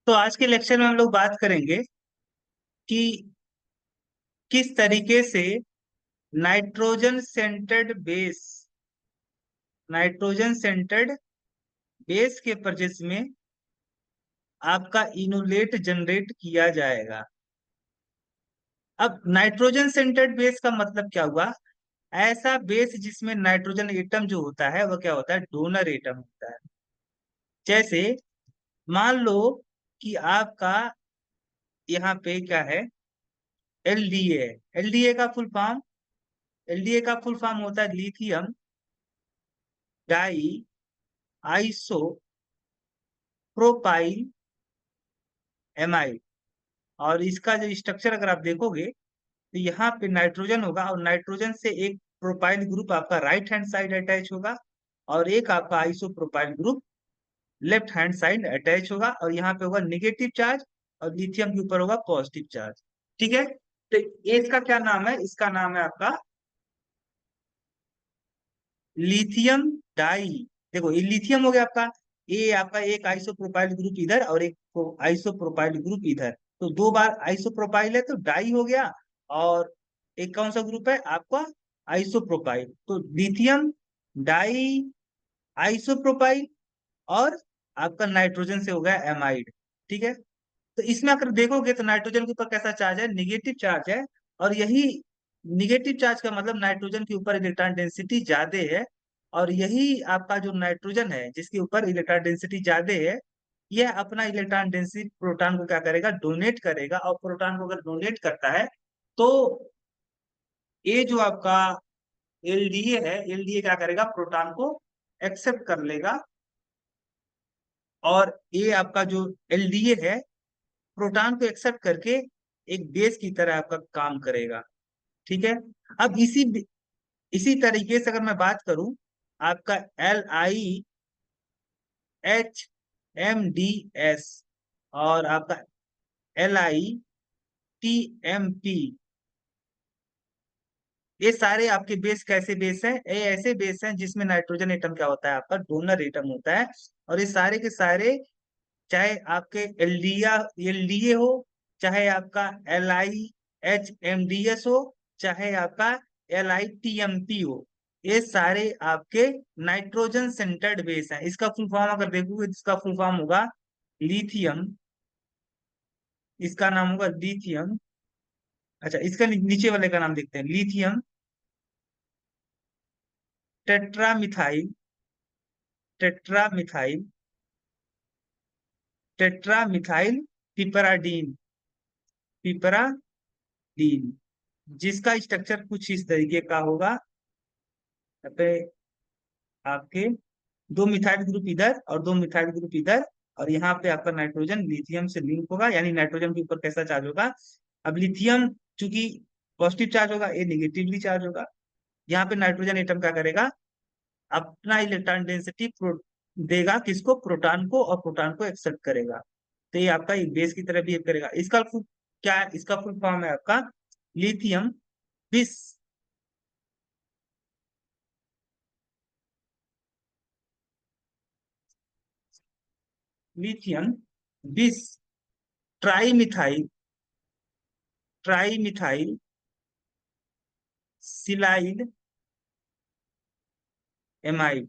तो आज के लेक्चर में हम लोग बात करेंगे कि किस तरीके से nitrogen centred base nitrogen centred base के परचेस में आपका इनोलेट जनरेट किया जाएगा। अब नाइट्रोजन सेंटर्ड बेस का मतलब क्या हुआ? ऐसा बेस जिसमें नाइट्रोजन एटम जो होता है वह क्या होता है? डोनर एटम होता है। जैसे मान लो कि आपका यहाँ पे क्या है? एलडीए। एलडीए का फुल फॉर्म एलडीए का फुल फॉर्म होता है lithium diisopropylamide. और इसका जो स्ट्रक्चर अगर आप देखोगे तो यहाँ पे नाइट्रोजन होगा और नाइट्रोजन से एक प्रोपाइल ग्रुप आपका राइट हैंड साइड अटैच होगा और एक आपका iso propyl group left hand side attach होगा और यहाँ पे होगा निगेटिव चार्ज और लिथियम के ऊपर होगा पॉजिटिव चार्ज। ठीक है, तो ये इसका क्या नाम है? इसका नाम है आपका लिथियम डाई। देखो ये लिथियम हो गया आपका, ये आपका एक आइसोप्रोपाइल ग्रुप इधर और एक आइसोप्रोपाइल ग्रुप इधर। तो दो बार आइसोप्रोपाइल है तो डाई हो गया। और एक कौन सा ग्रुप है आपका? आइसोप्रोपाइल। तो लिथियम डाई आइसोप्रोपाइल और आपका नाइट्रोजन से हो गया एमाइड। ठीक है, तो इसमें अगर देखोगे तो नाइट्रोजन के ऊपर कैसा चार्ज है? निगेटिव चार्ज है। और यही निगेटिव चार्ज का मतलब नाइट्रोजन के ऊपर इलेक्ट्रॉन डेंसिटी ज्यादा है। और यही आपका जो नाइट्रोजन है जिसके ऊपर इलेक्ट्रॉन डेंसिटी ज्यादा है, यह अपना इलेक्ट्रॉन डेंसिटी प्रोटॉन को क्या करेगा? डोनेट करेगा। और प्रोटॉन को अगर डोनेट करता है तो ये जो आपका एलडीए है, एलडीए क्या करेगा? प्रोटॉन को एक्सेप्ट कर लेगा। और ये आपका जो एलडीए है प्रोटॉन को एक्सेप्ट करके एक बेस की तरह आपका काम करेगा। ठीक है, अब इसी तरीके से अगर मैं बात करूं, आपका LiHMDS और आपका LiTMP, ये सारे आपके बेस कैसे बेस हैं? ये ऐसे बेस हैं जिसमें नाइट्रोजन एटम क्या होता है? आपका डोनर एटम होता है। और ये सारे के सारे, चाहे आपके एलडीए हो, चाहे आपका LiHMDS हो, चाहे आपका LiTMP हो, ये सारे आपके नाइट्रोजन सेंटर्ड बेस हैं। इसका फुल फॉर्म अगर देखोगे तो इसका फुल फॉर्म होगा लिथियम। इसका नाम होगा लिथियम। अच्छा, इसका नीचे वाले का नाम देखते हैं। लिथियम टेट्रामिथाइल टेट्रामिथाइल टेट्रामिथाइल पिपराडीन पिपराडीन, जिसका स्ट्रक्चर कुछ इस तरीके का होगा। यहाँ पे आपके दो मिथाइल ग्रुप इधर और दो मिथाइल ग्रुप इधर। और यहाँ पे आपका नाइट्रोजन लिथियम से लिंक होगा, यानी नाइट्रोजन के ऊपर कैसा चार्ज होगा? अब लिथियम चूंकि पॉजिटिव चार्ज होगा, ये निगेटिवली चार्ज होगा। यहाँ पे नाइट्रोजन एटम क्या करेगा? अपना इलेक्ट्रॉन डेंसिटी देगा किसको? प्रोटॉन को, और प्रोटॉन को एक्सेप्ट करेगा। तो ये आपका एक बेस की तरह बिहेव करेगा। इसका क्या है? इसका फुल फॉर्म है आपका लिथियम बिस लिथियम बिस ट्राई मिथाइल सिलाइल एमाइड।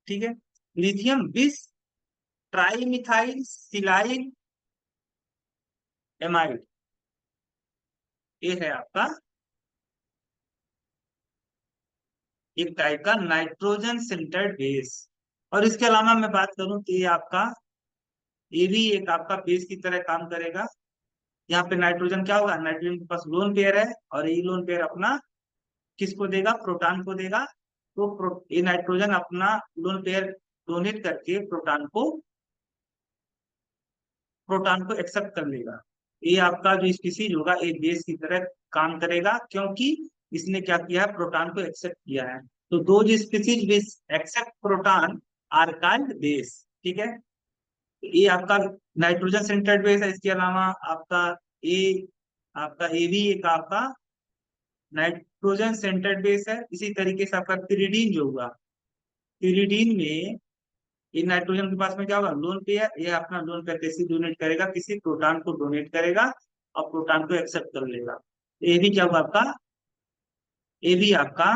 ठीक है, लिथियम बिस ट्राई मिथाइल सिलाइल एमाइड, ये है आपका एक टाइप का नाइट्रोजन सेंटर्ड बेस। और इसके अलावा मैं बात करूं तो ये भी एक आपका बेस की तरह काम करेगा। यहाँ पे नाइट्रोजन क्या होगा? नाइट्रोजन के पास लोन पेयर है और ये लोन पेयर अपना किसको देगा? प्रोटॉन को देगा। तो ये नाइट्रोजन अपना लोन पेयर डोनेट करके प्रोटॉन को एक्सेप्ट कर लेगा। ये आपका जो स्पीसीज होगा एक बेस की तरह काम करेगा, क्योंकि इसने क्या किया है? प्रोटॉन को एक्सेप्ट किया है। तो दो जो species base accept proton are called base. ठीक है, ये आपका नाइट्रोजन सेंटर्ड बेस है। इसके अलावा आपका ए आपका ए भी एक आपका नाइट्रोजन सेंटर्ड बेस है। इसी तरीके से आपका पिरिडीन जो होगा, पिरिडीन में ये नाइट्रोजन के पास में क्या होगा, लोन पेयर, ये अपना लोन पेयर किसी डोनेट करेगा, किसी प्रोटॉन को डोनेट करेगा और प्रोटॉन को एक्सेप्ट कर लेगा। ये भी क्या हुआ आपका, ये भी आपका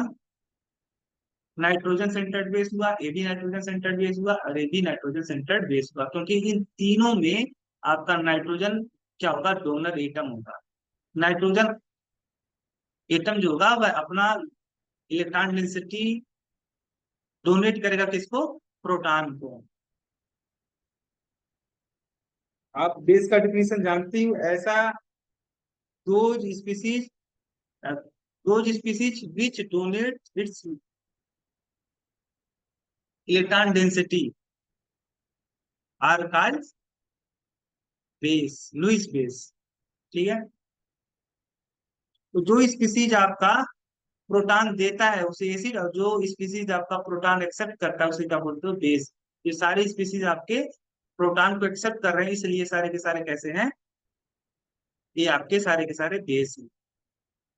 नाइट्रोजन सेंटर्ड बेस हुआ, ए भी नाइट्रोजन सेंटर्ड बेस हुआ और ए भी नाइट्रोजन सेंटर्ड बेस हुआ, क्योंकि इन तीनों में आपका नाइट्रोजन क्या होगा, डोनर एटम होगा। नाइट्रोजन एटम जो होगा वह अपना इलेक्ट्रॉन डेंसिटी डोनेट करेगा किसको, प्रोटॉन को। आप बेस का डिफिनेशन जानते हो, ऐसा those species, those species which donate its electron density are called base, Lewis base. ठीक है, तो जो स्पीसीज आपका प्रोटॉन देता है उसे एसिड, और जो स्पीसीज आपका प्रोटॉन एक्सेप्ट करता है उसे क्या बोलते हो, बेस। ये सारे स्पीसीज आपके प्रोटॉन को एक्सेप्ट कर रहे हैं, इसलिए ये सारे के सारे कैसे हैं, ये आपके सारे के सारे बेस हैं।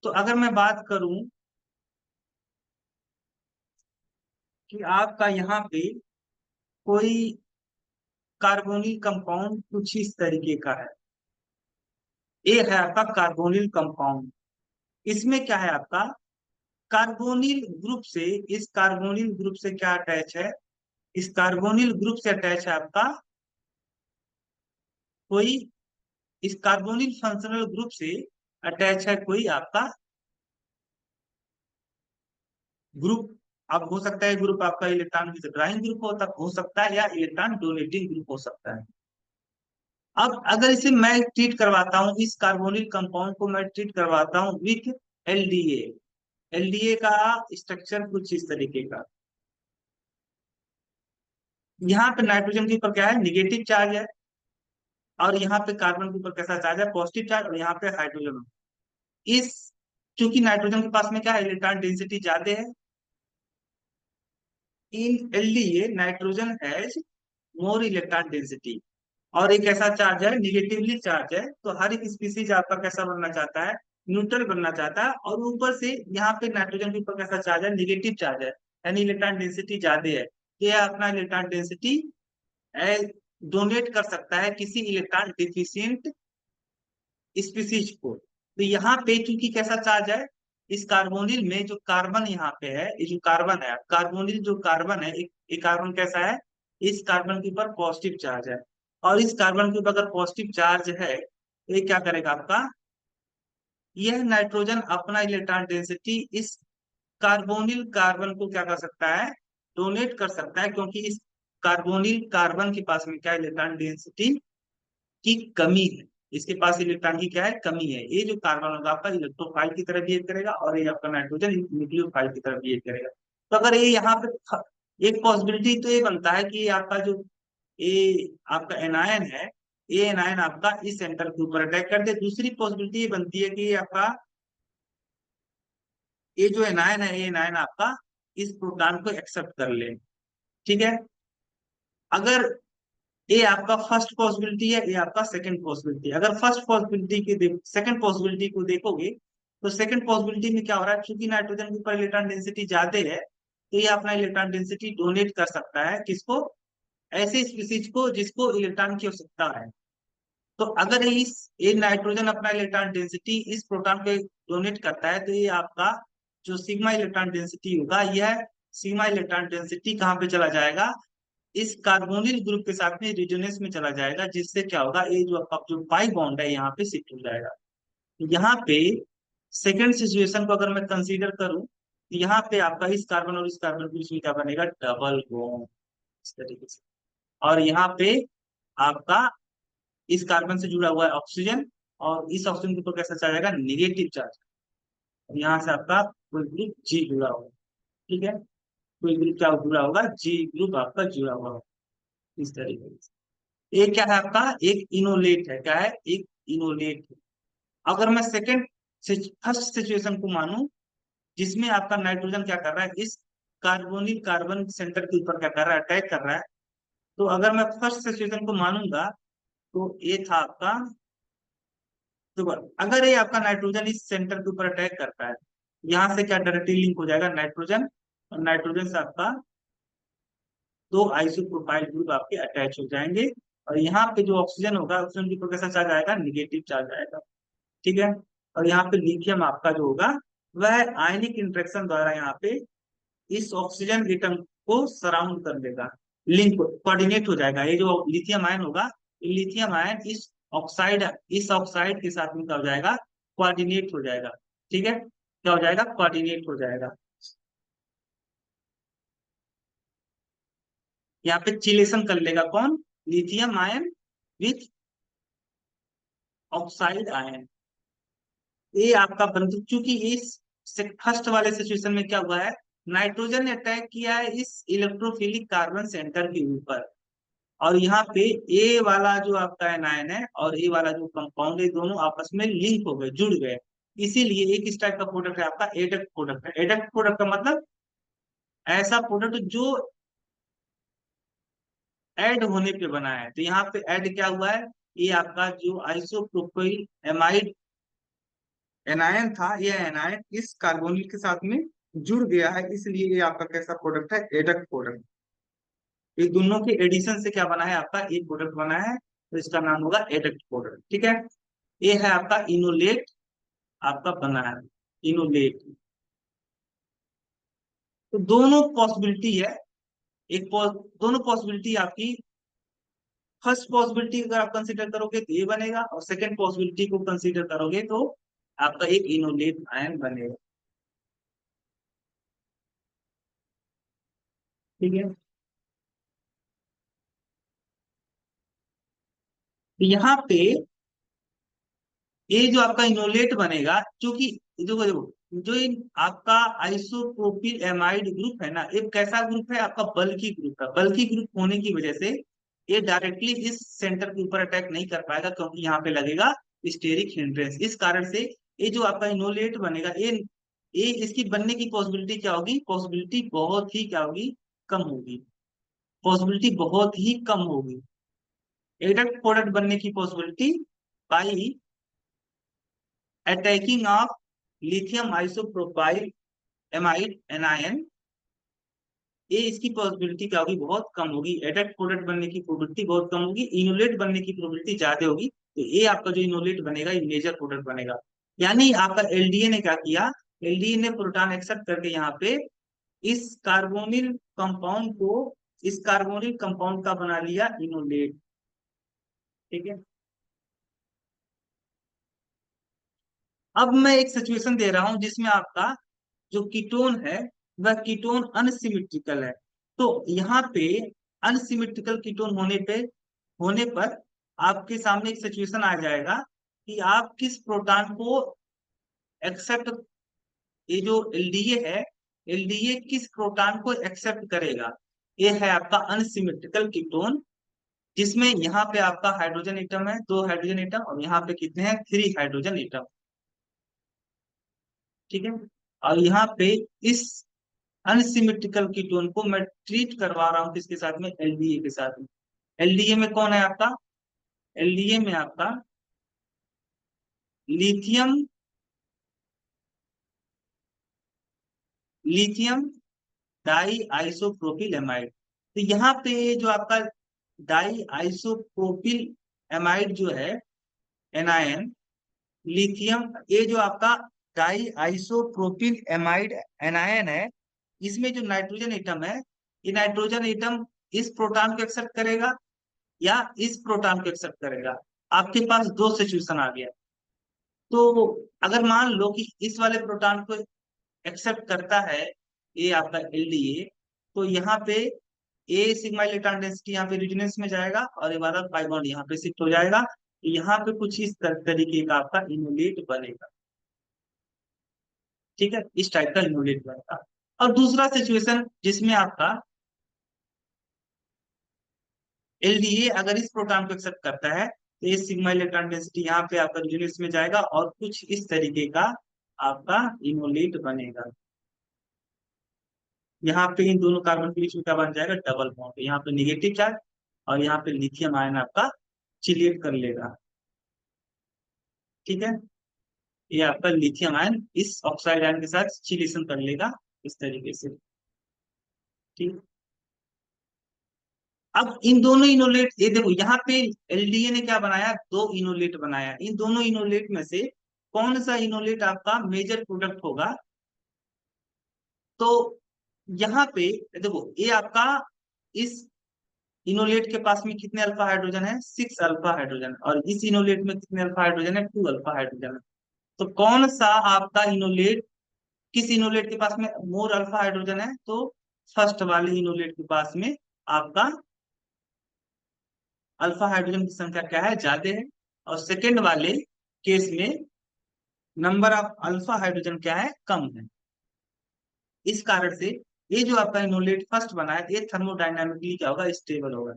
तो अगर मैं बात करूं कि आपका यहाँ पे कोई कार्बोनिल कंपाउंड कुछ इस तरीके का है, ये है आपका कार्बोनिल कंपाउंड। इसमें क्या है आपका, कार्बोनिल ग्रुप से, इस कार्बोनिल ग्रुप से क्या अटैच है, इस कार्बोनिल ग्रुप से अटैच है आपका कोई, इस कार्बोनिल फंक्शनल ग्रुप से अटैच है कोई आपका ग्रुप। अब हो सकता है ग्रुप आपका इलेक्ट्रॉन विथड्राइंग ग्रुप हो सकता है, या इलेक्ट्रॉन डोनेटिंग ग्रुप हो सकता है। अब अगर इसे मैं ट्रीट करवाता हूँ, इस कार्बोनिल कंपाउंड को मैं ट्रीट करवाता हूँ विथ एलडीए। एलडीए का स्ट्रक्चर कुछ इस तरीके का, यहाँ पे नाइट्रोजन के ऊपर क्या है, निगेटिव चार्ज है, और यहाँ पे कार्बन के ऊपर कैसा चार्ज है, पॉजिटिव चार्ज, और यहाँ पे हाइड्रोजन। इस क्योंकि नाइट्रोजन के पास में क्या है, इलेक्ट्रॉन डेंसिटी ज्यादा है, in LDA nitrogen has more electron density, और एक ऐसा चार्ज है, निगेटिवली चार्ज है। तो हर एक स्पीसीज आपका कैसा बनना चाहता है, न्यूट्रल बनना चाहता है, और ऊपर से यहाँ पे नाइट्रोजन के ऊपर कैसा चार्ज है, निगेटिव चार्ज है, यानी इलेक्ट्रॉन डेंसिटी ज्यादा है। ये अपना इलेक्ट्रॉन डेंसिटी डोनेट कर सकता है किसी इलेक्ट्रॉन डिफिशियंट स्पीसीज को। तो यहाँ पे चूंकि कैसा चार्ज है, इस कार्बोनिल में जो कार्बन यहाँ पे है, ये जो कार्बन है, कार्बोनिल जो कार्बन है, एक कार्बन कैसा है, इस कार्बन के ऊपर पॉजिटिव चार्ज है, और इस कार्बन के ऊपर अगर पॉजिटिव चार्ज है तो ये क्या करेगा आपका, यह नाइट्रोजन अपना इलेक्ट्रॉन डेंसिटी इस कार्बोनिल कार्बन को क्या कर सकता है, डोनेट कर सकता है, क्योंकि इस कार्बोनिल कार्बन के पास में क्या इलेक्ट्रॉन डेंसिटी की कमी है, इसके पास इलेक्ट्रॉन की क्या है, कमी है। ये जो कार्बन होगा आपका इलेक्ट्रोफाइल की तरह बिहेव करेगा, और ये आपका नाइट्रोजन न्यूक्लियोफाइल की तरह बिहेव करेगा। तो अगर ये यहाँ पे एक पॉसिबिलिटी तो ये बनता है कि आपका जो ये आपका एनायन है, ये एनायन आपका इस सेंटर के ऊपर अटैक कर दे। दूसरी पॉसिबिलिटी ये बनती है कि ये आपका ये जो एनायन है, ये एनायन आपका इस प्रोटॉन को एक्सेप्ट कर ले। ठीक है, अगर ये आपका फर्स्ट पॉसिबिलिटी है, ये आपका सेकंड पॉसिबिलिटी। अगर फर्स्ट पॉसिबिलिटी के सेकंड पॉसिबिलिटी को देखोगे, तो सेकंड पॉसिबिलिटी में क्या हो रहा है, क्योंकि नाइट्रोजन के ऊपर इलेक्ट्रॉन डेंसिटी ज्यादा है, तो ये अपना इलेक्ट्रॉन डेंसिटी डोनेट कर सकता है किसको, ऐसे स्पीसीज को जिसको इलेक्ट्रॉन की आवश्यकता है। तो अगर ये नाइट्रोजन अपना इलेक्ट्रॉन डेंसिटी इस प्रोटॉन पे डोनेट करता है, तो ये आपका जो सिग्मा इलेक्ट्रॉन डेंसिटी होगा, यह सिग्मा इलेक्ट्रॉन डेंसिटी कहाँ पे चला जाएगा, इस कार्बोनिल ग्रुप के साथ में रेजोनेंस में चला जाएगा, जिससे क्या होगा, ये जो आपका जो पाई बॉन्ड है यहाँ पे शिफ्ट हो जाएगा। यहाँ पे सेकंड सिचुएशन को अगर मैं कंसीडर करूं, तो यहाँ पे आपका इस कार्बन और इस कार्बन के बीच में क्या बनेगा, डबल बॉन्ड, इस तरीके से। और यहाँ पे आपका इस कार्बन से जुड़ा हुआ है ऑक्सीजन, और इस ऑक्सीजन के ऊपर कैसा चार्ज आएगा, निगेटिव चार्ज। यहाँ से आपका कोई ग्रुप जी जुड़ा होगा। ठीक है, कोई ग्रुप क्या जुड़ा होगा, जी ग्रुप आपका जुड़ा हुआ होगा, इस तरीके से। एक क्या है आपका, एक इनोलेट है, क्या है, एक इनोलेट है। अगर मैं सेकंड फर्स्ट सिचुएशन को मानूं, जिसमें आपका नाइट्रोजन क्या कर रहा है, इस कार्बोनिल कार्बन सेंटर के ऊपर क्या कर रहा है, अटैक कर रहा है। तो अगर मैं फर्स्ट सिचुएशन को मानूंगा, तो ये था आपका, तो अगर ये आपका नाइट्रोजन इस सेंटर के ऊपर अटैक करता है, यहाँ से क्या डायरेक्टली लिंक हो जाएगा नाइट्रोजन, और नाइट्रोजन से आपका दो आइसोप्रोपाइल ग्रुप आपके अटैच हो जाएंगे, और यहाँ पे जो ऑक्सीजन होगा, ऑक्सीजन के ऊपर कैसा चार्ज आएगा, निगेटिव चार्ज आएगा। ठीक है। और यहाँ पे लिथियम आपका जो होगा वह आयनिक इंटरेक्शन द्वारा यहाँ पे इस ऑक्सीजन एटम को सराउंड कर लेगा, लिंक कोऑर्डिनेट हो जाएगा। ये जो लिथियम आयन होगा, लिथियम आयन इस ऑक्साइड के साथ में क्या हो जाएगा, कोऑर्डिनेट हो जाएगा। ठीक है, क्या हो जाएगा, कोऑर्डिनेट हो जाएगा। यहाँ पे चिलेशन कर लेगा कौन, lithium ion with oxide ion. ये आपका बंधु, चूंकि इस फर्स्ट वाले सिचुएशन में क्या हुआ है, नाइट्रोजन ने अटैक किया है इस इलेक्ट्रोफिलिक कार्बन सेंटर के ऊपर, और यहाँ पे ए वाला जो आपका एनायन है और ए वाला जो कंपाउंड है, दोनों आपस में लिंक हो गए, जुड़ गए। इसीलिए एक इस टाइप का प्रोडक्ट है आपका एडक्ट प्रोडक्ट है। एडक्ट प्रोडक्ट का मतलब ऐसा प्रोडक्ट जो ऐड होने पे बना है। तो यहाँ पे ऐड क्या हुआ है, ये आपका जो आइसोप्रोपाइल एमाइड एनायन था, ये एनायन इस कार्बोनिल के साथ में जुड़ गया है, इसलिए ये आपका कैसा प्रोडक्ट है, एडक्ट प्रोडक्ट। ये दोनों के एडिशन से क्या बना है, आपका एक प्रोडक्ट बना है, तो इसका नाम होगा एडक्ट प्रोडक्ट। ठीक है। ये है आपका इनोलेट, आपका बना है इनोलेट। तो दोनों पॉसिबिलिटी है, दोनों पॉसिबिलिटी आपकी, फर्स्ट पॉसिबिलिटी अगर आप कंसीडर करोगे तो ये बनेगा, और सेकंड पॉसिबिलिटी को कंसीडर करोगे तो आपका एक इनोलेट आयन बनेगा। ठीक है। तो यहाँ पे ये जो आपका इनोलेट बनेगा, क्योंकि देखो देखो जो आपका आइसोप्रोपिल एमाइड ग्रुप है ना, एक कैसा ग्रुप है, आपका बल्की ग्रुप है। बल्की ग्रुप होने की वजह से ये डायरेक्टली इस सेंटर के ऊपर अटैक नहीं कर पाएगा, क्योंकि यहाँ पे लगेगा स्टेरिक हिंड्रेंस। इस कारण से ये जो आपका इनोलेट बनेगा, ये इसकी बनने की पॉसिबिलिटी क्या होगी, पॉसिबिलिटी बहुत ही क्या होगी, कम होगी। पॉसिबिलिटी बहुत ही कम होगी। एडक्ट प्रोडक्ट बनने की possibility by attacking of lithium isopropyl amide anion, ये इसकी पॉसिबिलिटी क्या होगी, बहुत कम होगी। एडक्ट प्रोडक्ट बनने की प्रोबेबिलिटी बहुत कम होगी, इनोलेट बनने की प्रोबेबिलिटी ज्यादा होगी। तो ये आपका जो इनोलेट बनेगा, ये मेजर प्रोडक्ट बनेगा। यानी आपका एलडीए ने क्या किया, एलडीए ने प्रोटॉन एक्सेप्ट करके यहाँ पे इस कार्बोनिल कंपाउंड को, इस कार्बोनिल कंपाउंड का बना लिया इनोलेट। ठीक है। अब मैं एक सिचुएशन दे रहा हूं जिसमें आपका जो कीटोन है वह कीटोन अनसिमेट्रिकल है। तो यहाँ पे अनसिमेट्रिकल कीटोन होने पर आपके सामने एक सिचुएशन आ जाएगा कि आप किस प्रोटॉन को एक्सेप्ट, ये जो एलडीए है, एलडीए किस प्रोटॉन को एक्सेप्ट करेगा। ये है आपका अनसिमेट्रिकल कीटोन, जिसमें यहाँ पे आपका हाइड्रोजन एटम है, दो हाइड्रोजन एटम, और यहाँ पे कितने हैं, थ्री हाइड्रोजन एटम। ठीक है। और यहाँ पे इस अनसिमेट्रिकल कीटोन को मैं ट्रीट करवा रहा हूँ किसके साथ में, एलडीए के साथ में। एलडीए में कौन है आपका, एलडीए में आपका lithium, lithium diisopropylamide. तो यहाँ पे जो आपका डाई आइसोप्रोपिल एमाइड जो है एनायन, लिथियम, ये जो आपका डाई आइसोप्रोपिल एमाइड एनायन है, इसमें जो नाइट्रोजन एटम है, ये नाइट्रोजन एटम इस प्रोटॉन को एक्सेप्ट करेगा या इस प्रोटॉन को एक्सेप्ट करेगा। आपके पास दो सिचुएशन आ गया। तो अगर मान लो कि इस वाले प्रोटॉन को एक्सेप्ट करता है ये आपका एलडीए, तो यहाँ पे ए सिग्मा इलेक्ट्रॉन डेंसिटी यहाँ पे रेजोनेंस में जाएगा, और ये वाला पाई बॉन्ड यहाँ पे शिफ्ट हो जाएगा। यहाँ पे कुछ इस तरीके का आपका इनोलेट बनेगा। ठीक है, इस टाइप का इनोलेट बनेगा। और दूसरा सिचुएशन जिसमें आपका एलडीए अगर इस प्रोटॉन को एक्सेप्ट करता है, तो ये सिग्मा इलेक्ट्रॉन डेंसिटी यहाँ पे आपका रेजोनेंस में जाएगा, और कुछ इस तरीके का आपका इनोलेट बनेगा। यहाँ पे इन दोनों कार्बन के बीच में क्या बन जाएगा, डबल बॉन्ड। यहाँ पे निगेटिव चार्ज, और यहाँ पे लिथियम आयन आपका चिलेट कर लेगा। ठीक है। ये आपका लिथियम आयन इस ऑक्साइड आयन के साथ चिलेशन कर लेगा, इस तरीके से। ठीक। अब इन दोनों इनोलेट, ये देखो यहाँ पे एलडीए ने क्या बनाया, दो इनोलेट बनाया। इन दोनों इनोलेट में से कौन सा इनोलेट आपका मेजर प्रोडक्ट होगा? तो यहाँ पे देखो, ये आपका इस इनोलेट के पास में कितने अल्फा हाइड्रोजन है? 6 अल्फा हाइड्रोजन। और इस इनोलेट में कितने अल्फा हाइड्रोजन है? 2 अल्फा हाइड्रोजन है। तो कौन सा आपका इनोलेट, किस इनोलेट के पास में मोर अल्फा हाइड्रोजन है? तो फर्स्ट वाले इनोलेट के पास में आपका अल्फा हाइड्रोजन की संख्या क्या है? ज्यादा है। और सेकेंड वाले केस में नंबर ऑफ अल्फा हाइड्रोजन क्या है? कम है। इस कारण से ये जो आपका इनोलेट फर्स्ट बना है, ये थर्मोडायनामिकली क्या होगा? स्टेबल होगा।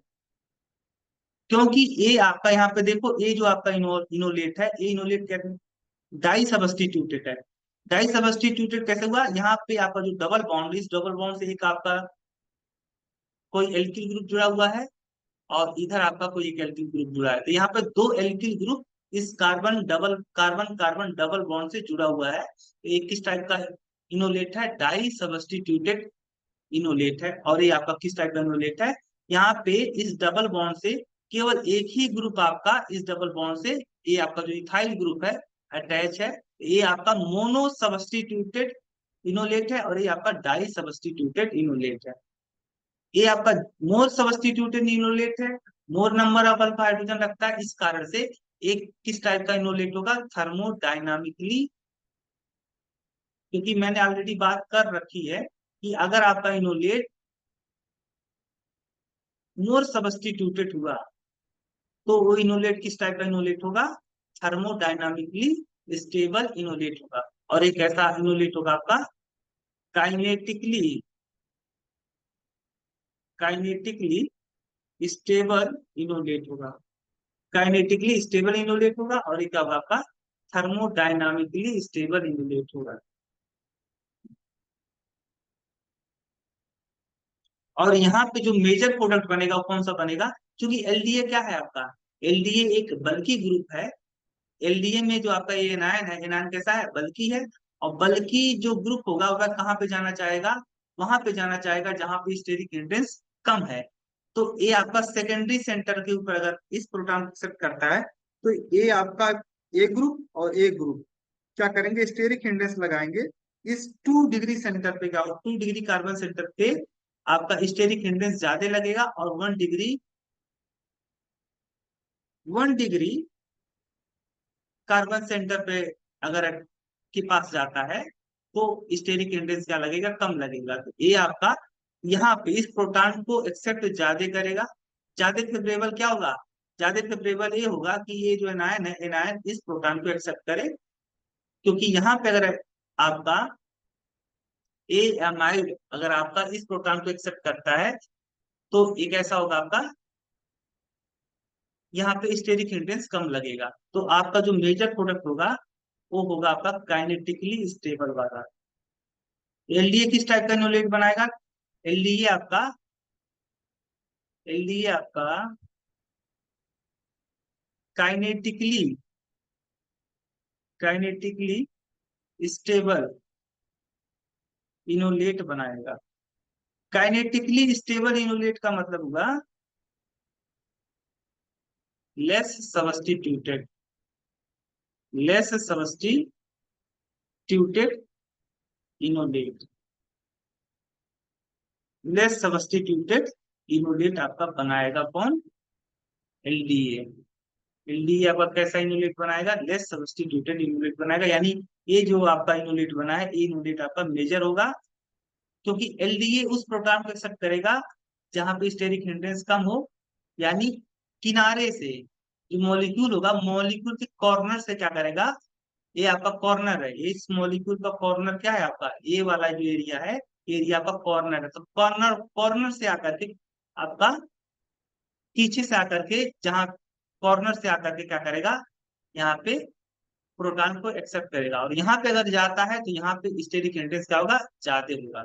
क्योंकि ये आपका यहाँ पे देखो, ये जो आपका इनोलेट है, ये इनोलेट क्या है? डाई सबस्टिट्यूटेड है। डाई सबस्टिट्यूटेड कैसे हुआ? यहाँ पे आपका जो डबल बॉन्ड, इस डबल बॉन्ड से एक आपका कोई एल्किल ग्रुप जुड़ा हुआ है, और इधर आपका कोई एक एल्किल ग्रुप जुड़ा है। तो यहाँ पे दो एल्किल ग्रुप इस कार्बन कार्बन डबल बॉन्ड से जुड़ा हुआ है। तो एक किस टाइप का इनोलेट है? डाई सबस्टिट्यूटेड इनोलेट है। और ये आपका किस टाइप का इनोलेट है? यहाँ पे इस डबल बॉन्ड से केवल एक ही ग्रुप आपका, इस डबल बॉन्ड से, ये आपका जो इथाइल ग्रुप है, अटैच है। ये आपका मोनो सबस्टिट्यूटेड इनोलेट है, और ये आपका डाई सबस्टिट्यूटेड इनोलेट है। ये आपका मोर सबस्टिट्यूटेड इनोलेट है, मोर नंबर ऑफ अल्फा हाइड्रोजन रखता है। इस कारण से एक किस टाइप का इनोलेट होगा? थर्मोडायनामिकली। क्योंकि मैंने ऑलरेडी बात कर रखी है कि अगर आपका इनोलेट मोर सबस्टिट्यूटेड हुआ, तो वो इनोलेट किस टाइप का इनोलेट होगा? थर्मोडायनामिकली स्टेबल इनोलेट होगा। और एक ऐसा इनोलेट होगा आपका काइनेटिकली काइनेटिकली स्टेबल इनोलेट होगा। काइनेटिकली स्टेबल इनोलेट होगा, और एक अब आपका थर्मोडायनामिकली स्टेबल इनोलेट होगा। और यहाँ पे जो मेजर प्रोडक्ट बनेगा वो कौन सा बनेगा? क्योंकि एलडीए क्या है आपका? एलडीए एक बल्की ग्रुप है। एलडीए में जो आपका ये एनायन है, एनायन कैसा है? बल्की है। और बल्की जो ग्रुप होगा वह कहाँ पे जाना चाहेगा? वहां पे जाना चाहेगा जहां पे स्टेरिक हिंड्रेंस कम है। तो ये आपका सेकेंडरी सेंटर के ऊपर अगर इस प्रोटॉन को एक्सेप्ट करता है, तो ये आपका ए ग्रुप और ए ग्रुप क्या करेंगे? स्टेरिक हिंड्रेंस लगाएंगे। इस 2 डिग्री सेंटर पे क्या होगा? 2 डिग्री कार्बन सेंटर पे आपका स्टेरिक हिंड्रेंस ज्यादा लगेगा, और 1 डिग्री कार्बन सेंटर पे अगर के पास जाता है, तो स्टेरिक इंडेक्स क्या लगेगा? कम लगेगा। तो ये आपका यहाँ पे इस प्रोटॉन को एक्सेप्ट ज्यादा करेगा। ज्यादा फेवरेबल क्या होगा? ज्यादा फेवरेबल ये होगा कि ये जो एनायन है, एनायन इस प्रोटॉन को एक्सेप्ट करे। क्योंकि यहाँ पे अगर आपका ए एमाइड अगर आपका इस प्रोटॉन को एक्सेप्ट करता है, तो ये कैसा होगा आपका? यहाँ पे स्टेरिक हिंड्रेंस कम लगेगा। तो आपका जो मेजर प्रोडक्ट होगा वो होगा आपका काइनेटिकली स्टेबल वाला। एलडीए किस टाइप का इनोलेट बनाएगा? एलडीए आपका एलडीए आपका काइनेटिकली काइनेटिकली स्टेबल इनोलेट बनाएगा। काइनेटिकली स्टेबल इनोलेट का मतलब होगा less substituted less substituted enolate less substituted enolate आपका बनाएगा कौन? एलडीए। एलडीए आपका कैसा इनोलेट बनाएगा? लेस सब्स्टिट्यूटेड इनोलेट बनाएगा। यानी ये जो आपका इनोलेट बना है, ये इनोलेट आपका मेजर होगा। क्योंकि एलडीए उस प्रोटॉन को एक्सेप्ट करेगा जहां पे स्टेरिक हिंड्रेंस कम हो। यानी किनारे से जो मॉलिक्यूल होगा, मॉलिक्यूल के कॉर्नर से क्या करेगा? ये आपका कॉर्नर है, ये इस मॉलिक्यूल का कॉर्नर क्या है आपका? ये वाला जो एरिया है, एरिया का कॉर्नर है। तो कॉर्नर कॉर्नर से आकर के आपका पीछे से आकर के, जहां कॉर्नर से आकर के क्या करेगा? यहाँ पे प्रोटॉन को एक्सेप्ट करेगा। और यहाँ पे अगर जाता है तो यहाँ पे स्टेरिक हिंड्रेंस क्या होगा? ज्यादा होगा।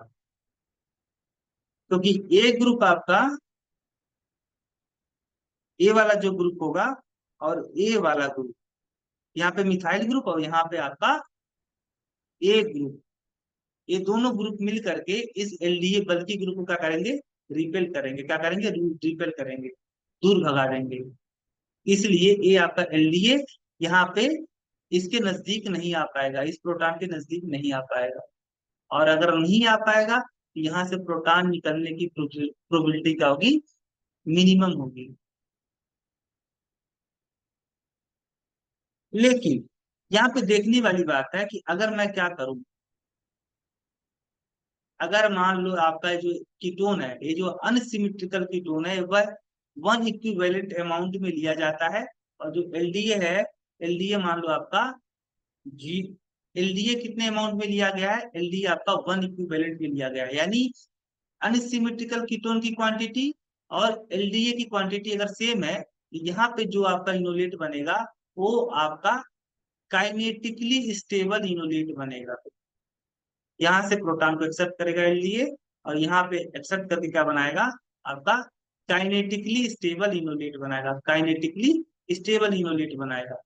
क्योंकि ए ग्रुप आपका, ए वाला जो ग्रुप होगा और ए वाला ग्रुप, यहाँ पे मिथाइल ग्रुप और यहाँ पे आपका ए ग्रुप, ये दोनों ग्रुप मिल करके इस एलडीए बल्कि ग्रुप को क्या करेंगे? रिपेल करेंगे, क्या करेंगे, रिपेल करेंगे, दूर भगा देंगे। इसलिए ये आपका एलडीए यहाँ पे इसके नजदीक नहीं आ पाएगा, इस प्रोटॉन के नजदीक नहीं आ पाएगा। और अगर नहीं आ पाएगा तो यहाँ से प्रोटॉन निकलने की प्रोबेबिलिटी क्या होगी, मिनिमम होगी। लेकिन यहाँ पे देखने वाली बात है कि अगर मैं क्या करूं, अगर मान लो आपका जो कीटोन है, ये जो अनसिमेट्रिकल कीटोन है, वह वन इक्विवेलेंट अमाउंट में लिया जाता है। और जो एलडीए है, एलडीए मान लो आपका जी, एलडीए कितने अमाउंट में लिया गया है, एलडीए आपका वन इक्विवेलेंट में लिया गया है। यानी अनसिमेट्रिकल कीटोन की क्वांटिटी और एलडीए की क्वांटिटी अगर सेम है, यहाँ पे जो आपका इनोलेट बनेगा वो आपका काइनेटिकली स्टेबल इनोलेट बनेगा। यहाँ से प्रोटॉन को एक्सेप्ट करेगा एलडीए, और यहाँ पे एक्सेप्ट करके क्या बनाएगा, आपका काइनेटिकली स्टेबल इनोलेट बनाएगा, काइनेटिकली स्टेबल इनोलेट बनाएगा।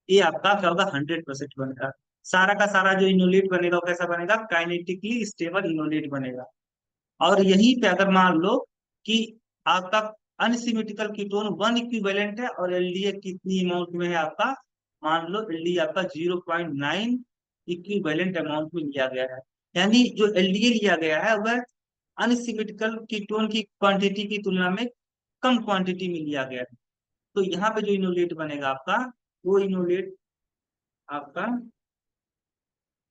ये आपका क्या होगा, 100% बनेगा। सारा का सारा जो इनोलेट बनेगा वो कैसा बनेगा, काइनेटिकली स्टेबल इनोलेट बनेगा। और यहीं पे अगर मान लो कि आपका अनसिमेट्रिकल कीटोन वन इक्विवेलेंट है और एलडीए कितनी अमाउंट में है आपका, मान लो एलडीए आपका 0.9 इक्विवेलेंट अमाउंट में लिया गया है। यानी जो एलडीए लिया गया है वह अनसिमेट्रिकल कीटोन की क्वांटिटी की तुलना में कम क्वांटिटी में लिया गया है। तो यहाँ पे जो इनोलेट बनेगा आपका, वो इनोलेट आपका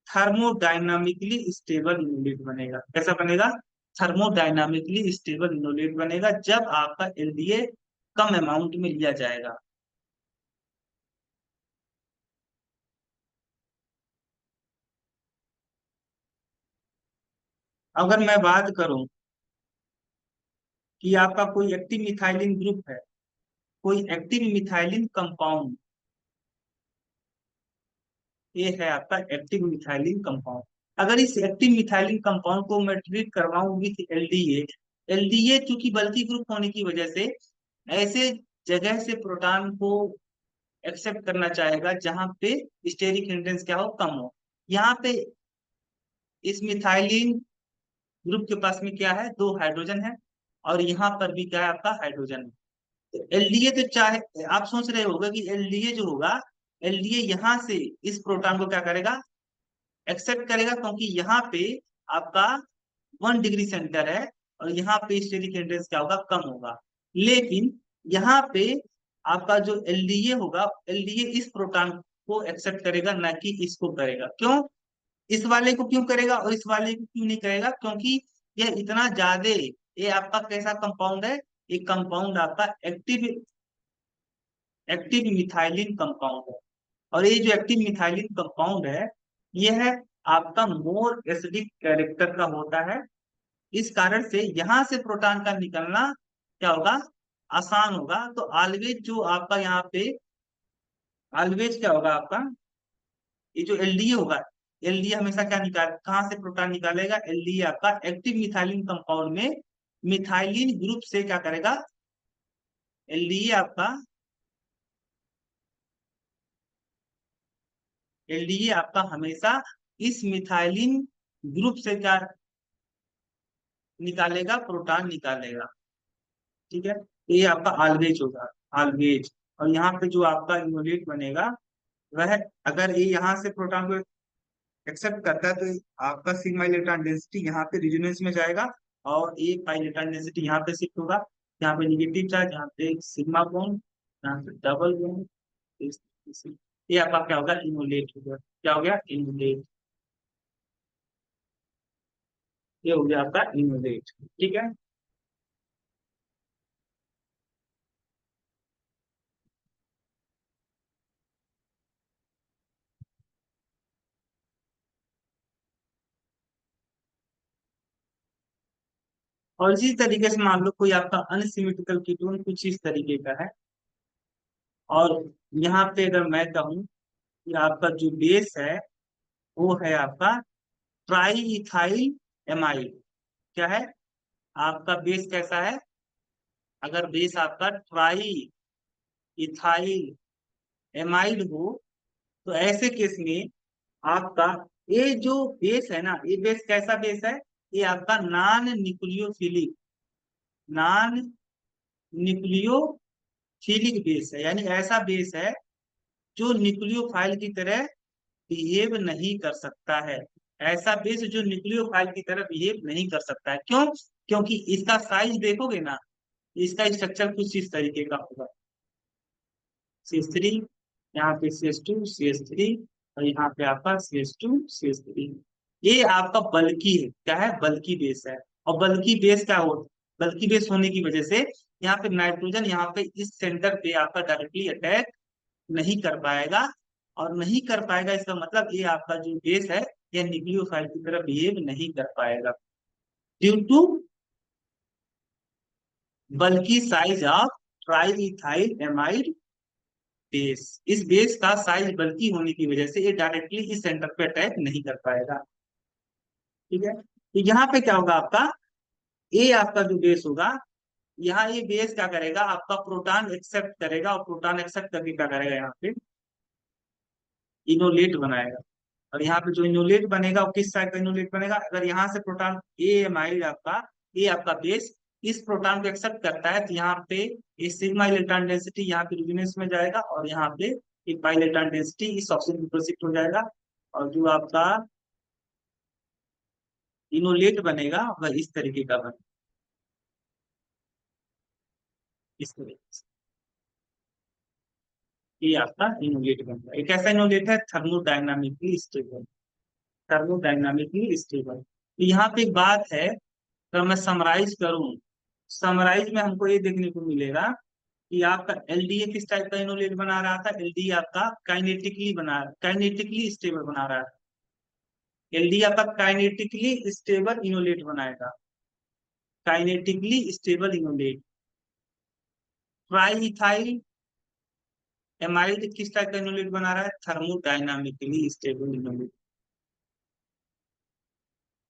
थर्मोडायनामिकली स्टेबल इनोलेट बनेगा। कैसा बनेगा, थर्मोडायनामिकली स्टेबल इनोलेट बनेगा, जब आपका एलडीए कम अमाउंट में लिया जाएगा। अगर मैं बात करूं कि आपका कोई एक्टिव मिथाइलिन ग्रुप है, कोई एक्टिव मिथाइलिन कंपाउंड, ये है आपका एक्टिव मिथाइलिन कंपाउंड। अगर इस एक्टिव मिथाइलिन कंपाउंड को मैं ट्रीट करवाऊं विथ एलडीए, एलडीए चूंकि बल्की ग्रुप होने की वजह से ऐसे जगह से प्रोटॉन को एक्सेप्ट करना चाहेगा जहां पे स्टेरिक हिंड्रेंस क्या हो, कम हो। यहाँ पे इस मिथाइलिन ग्रुप के पास में क्या है, दो हाइड्रोजन है, और यहाँ पर भी क्या है, आपका हाइड्रोजन है। तो एलडीए तो चाहे आप सोच रहे होगा कि एलडीए जो होगा, एलडीए यहाँ से इस प्रोटॉन को क्या करेगा, एक्सेप्ट करेगा, क्योंकि यहाँ पे आपका 1 डिग्री सेंटर है और यहाँ पे स्टेरिक हिंड्रेंस क्या होगा, कम होगा। लेकिन यहाँ पे आपका जो एलडीए होगा, एलडीए इस प्रोटॉन को एक्सेप्ट करेगा, ना कि इसको करेगा। क्यों, इस वाले को क्यों करेगा और इस वाले को क्यों नहीं करेगा, क्योंकि यह इतना ज्यादा, ये आपका कैसा कंपाउंड है, ये कंपाउंड आपका एक्टिव एक्टिव मिथाइलिन कंपाउंड है। और ये जो एक्टिव मिथाइलिन कंपाउंड है, यह है आपका मोर एसिडिक कैरेक्टर का होता है। इस कारण से यहाँ से प्रोटॉन का निकलना क्या होगा, आसान होगा। तो ऑलवेज जो आपका यहाँ पे ऑलवेज क्या होगा आपका, ये जो एलडीए होगा, एलडीए हमेशा क्या निकाल, कहाँ से प्रोटॉन निकालेगा, एलडीए आपका एक्टिव मिथाइलिन कंपाउंड में मिथाइलिन ग्रुप से क्या करेगा, एलडीए आपका एलडीए आपका हमेशा इस मिथाइलिन ग्रुप से क्या निकालेगा, प्रोटॉन निकालेगा। ठीक है, ये आपका ऑलवेज होगा, ऑलवेज। और यहाँ पे जो आपका इनोलेट बनेगा वह, अगर ये यहाँ से प्रोटॉन को एक्सेप्ट करता है तो आपका सिग्मा इलेक्ट्रॉन डेंसिटी यहाँ पे रिजोनेंस में जाएगा, और एक पाई इलेक्ट्रॉन डेंसिटी यहाँ पे शिफ्ट होगा। यहाँ पे निगेटिव चार्ज, यहाँ पे सिग्मा बॉन्ड, यहाँ पे डबल बॉन्ड। ये आपका क्या होगा, इनोलेट हो गया। क्या हो गया, इनोलेट। ये हो गया आपका इनोलेट। ठीक है। और इसी तरीके से मान लो कोई आपका अनसिमेट्रिकल कीटोन कुछ इस तरीके का है, और यहाँ पे अगर मैं कहूँ कि आपका जो बेस है वो है आपका ट्राई इथाइल एमाइड। क्या है, आपका बेस कैसा है, अगर बेस आपका ट्राई इथाइल एमाइड हो, तो ऐसे केस में आपका ये जो बेस है ना, ये बेस कैसा बेस है, ये आपका non nucleophilic, non nucleophilic base है, यानी ऐसा बेस है जो न्यूक्लियोफाइल की तरह बिहेव नहीं कर सकता है। ऐसा बेस जो न्यूक्लियोफाइल की तरह बिहेव नहीं कर सकता है। क्यों? क्योंकि इसका साइज देखोगे ना, इसका स्ट्रक्चर कुछ इस तरीके का होगा। CH3, यहाँ पे CH2 CH3, और यहाँ पे आपका CH2 CH3। ये आपका बल्कि है, क्या है, बल्कि बेस है। और बल्कि बेस क्या हो, बल्कि बेस होने की वजह से यहाँ पे नाइट्रोजन यहाँ पे इस सेंटर पे आपका डायरेक्टली अटैक नहीं कर पाएगा। और नहीं कर पाएगा इसका मतलब ये आपका जो बेस है ये न्यूक्लियोफाइल की तरह बिहेव नहीं कर पाएगा, ड्यू टू बल्कि size of try ethyl amide base. इस बेस का साइज बल्कि होने की वजह से ये डायरेक्टली इस सेंटर पे अटैक नहीं कर पाएगा। ठीक है, तो यहाँ पे क्या होगा आपका, ए आपका जो बेस होगा, यहाँ ये बेस क्या करेगा, आपका प्रोटॉन एक्सेप्ट करेगा, और प्रोटॉन एक्सेप्ट करके क्या करेगा, यहाँ पे इनोलेट बनाएगा। और यहाँ पे जो इनोलेट बनेगा वो किस साइड का इनोलेट बनेगा, अगर यहाँ से प्रोटॉन ए एमाइड आपका, ए आपका बेस इस प्रोटॉन को एक्सेप्ट करता है, तो यहाँ पे ये सिग्मा इलेक्ट्रॉन डेंसिटी यहाँ पे रेजोनेंस में जाएगा, और यहाँ पे एक पाई इलेक्ट्रॉन डेंसिटी इस ऑक्सीजन ग्रुप पर शिफ्ट हो जाएगा। और जो आपका इनोलेट बनेगा वह इस तरीके का बनेगा, इस तरीके से ये आपका इनोलेट बनेगा। एक ऐसा इनोलेट है थर्मोडायनामिकली स्टेबल, थर्मोडायनामिकली स्टेबल। तो यहाँ पे एक बात है, अगर मैं समराइज करूं, समराइज में हमको ये देखने को मिलेगा कि आपका एलडीए किस टाइप का इनोलेट बना रहा था, एलडीए आपका काइनेटिकली स्टेबल बना रहा है। एलडीए आपका काइनेटिकली स्टेबल इनोलेट बनाएगा, kinetically stable enolate. Try ethyl amide किस टाइप का इनोलेट बना रहा है, थर्मोडायनामिकली स्टेबल इनोलेट।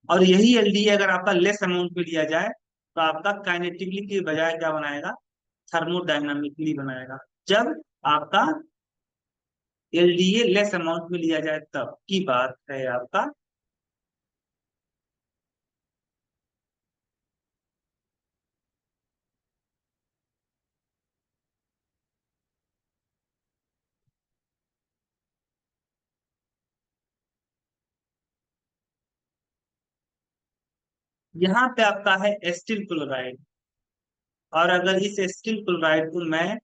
और यही एलडीए अगर आपका लेस अमाउंट में लिया जाए तो आपका काइनेटिकली के बजाय क्या बनाएगा, थर्मोडायनामिकली बनाएगा। जब आपका एलडीए लेस अमाउंट में लिया जाए तब की बात है आपका। यहाँ पे आपका है एस्टिल क्लोराइड, और अगर इस एस्टिल क्लोराइड को मैं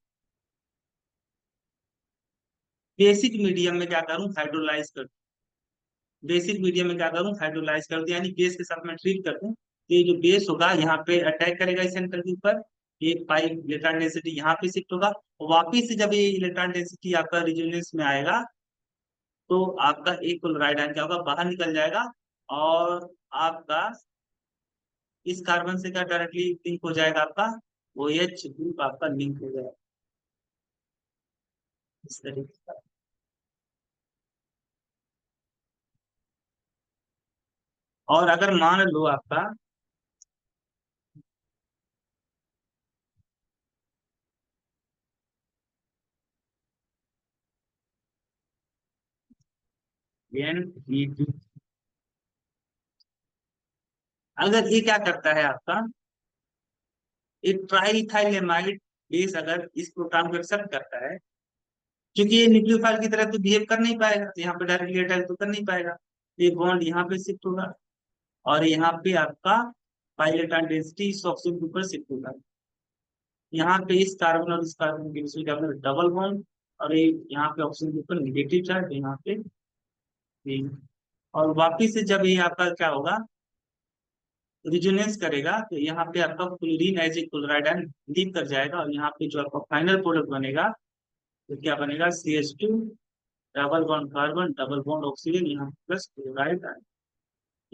बेसिक मीडियम में क्या करूं, हाइड्रोलाइज कर, बेसिक मीडियम में क्या करूं, हाइड्रोलाइज कर दूं, यानी बेस के साथ में ट्रीट कर दूं, तो ये जो बेस होगा यहाँ पे अटैक करेगा इस सेंटर के ऊपर, एक पाई इलेक्ट्रॉन डेंसिटी यहाँ पे शिफ्ट होगा। वापिस से जब ये इलेक्ट्रॉन डेंसिटी आपका रिजोनेंस में आएगा तो आपका एक क्लोराइड आयन क्या होगा, बाहर निकल जाएगा, और आपका इस कार्बन से क्या डायरेक्टली लिंक हो जाएगा, आपका ओ एच ग्रुप आपका लिंक हो जाएगा इस तरीके का। और अगर मान लो आपका NE2, अगर ये क्या करता है आपका, एक ट्राईइथाइलेमाइड बेस अगर इस प्रोटॉन को एक्सेप्ट करता है, क्योंकि ये न्यूक्लियोफाइल की तरह तो बिहेव कर नहीं पाएगा, तो यहाँ पे डायरेक्टली अटैक तो कर नहीं पाएगा, ये बॉन्ड यहाँ पे शिफ्ट होगा, और यहाँ पे आपका पाई इलेक्ट्रॉन डेंसिटी इस ऑक्सीजन के ऊपर शिफ्ट होगा। यहाँ पे इस कार्बन और इस कार्बन के बीच में क्या होगा, डबल बॉन्ड, और ये यहाँ पे ऑक्सीजन के ऊपर निगेटिव चार्ज, यहाँ पे ये। और वापिस से जब ये आपका क्या होगा, रिजोनेंस करेगा, तो यहाँ पे आपका chlorine as a chloride ion leave कर जाएगा, और यहाँ पे जो आपका फाइनल प्रोडक्ट बनेगा तो क्या बनेगा, CH2 double bond carbon double bond oxygen, यहाँ प्लस क्लोराइड आयन।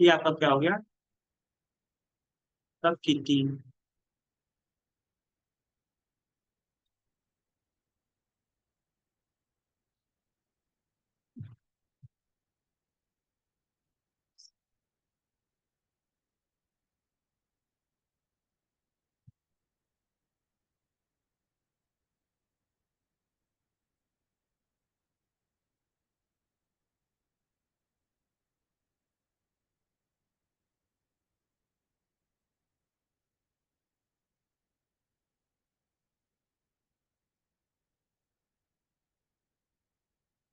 ये आपका क्या हो गया, तब कीटीन।